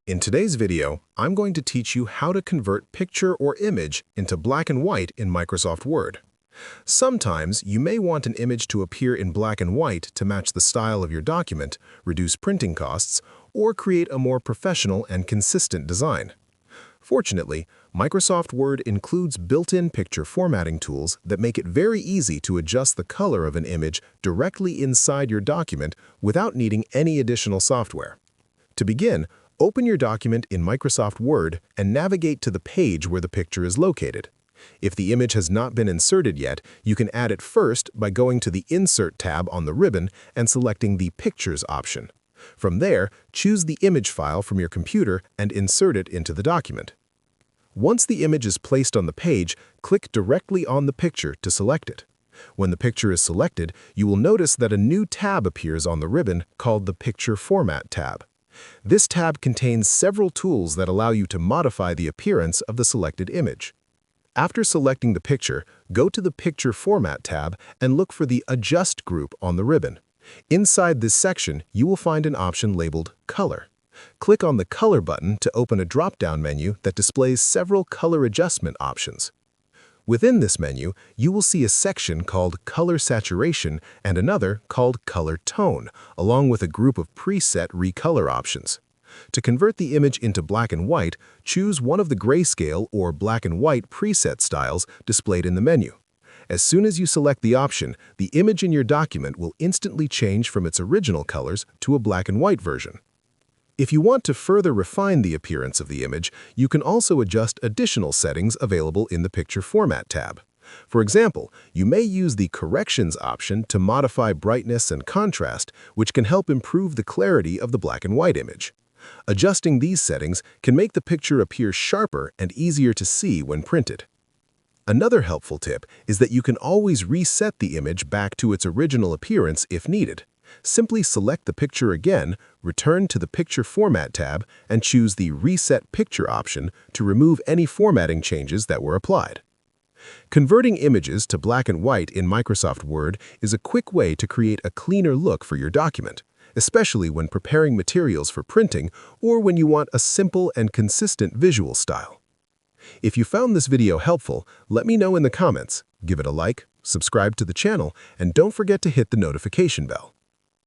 In today's video, I'm going to teach you how to convert picture or image into black and white in Microsoft Word. Sometimes you may want an image to appear in black and white to match the style of your document, reduce printing costs, or create a more professional and consistent design. Fortunately, Microsoft Word includes built-in picture formatting tools that make it very easy to adjust the color of an image directly inside your document without needing any additional software. To begin, open your document in Microsoft Word and navigate to the page where the picture is located. If the image has not been inserted yet, you can add it first by going to the Insert tab on the ribbon and selecting the Pictures option. From there, choose the image file from your computer and insert it into the document. Once the image is placed on the page, click directly on the picture to select it. When the picture is selected, you will notice that a new tab appears on the ribbon called the Picture Format tab. This tab contains several tools that allow you to modify the appearance of the selected image. After selecting the picture, go to the Picture Format tab and look for the Adjust group on the ribbon. Inside this section, you will find an option labeled Color. Click on the Color button to open a drop-down menu that displays several color adjustment options. Within this menu, you will see a section called Color Saturation and another called Color Tone, along with a group of preset recolor options. To convert the image into black and white, choose one of the grayscale or black and white preset styles displayed in the menu. As soon as you select the option, the image in your document will instantly change from its original colors to a black and white version. If you want to further refine the appearance of the image, you can also adjust additional settings available in the Picture Format tab. For example, you may use the Corrections option to modify brightness and contrast, which can help improve the clarity of the black and white image. Adjusting these settings can make the picture appear sharper and easier to see when printed. Another helpful tip is that you can always reset the image back to its original appearance if needed. Simply select the picture again, return to the Picture Format tab, and choose the Reset Picture option to remove any formatting changes that were applied. Converting images to black and white in Microsoft Word is a quick way to create a cleaner look for your document, especially when preparing materials for printing or when you want a simple and consistent visual style. If you found this video helpful, let me know in the comments, give it a like, subscribe to the channel, and don't forget to hit the notification bell.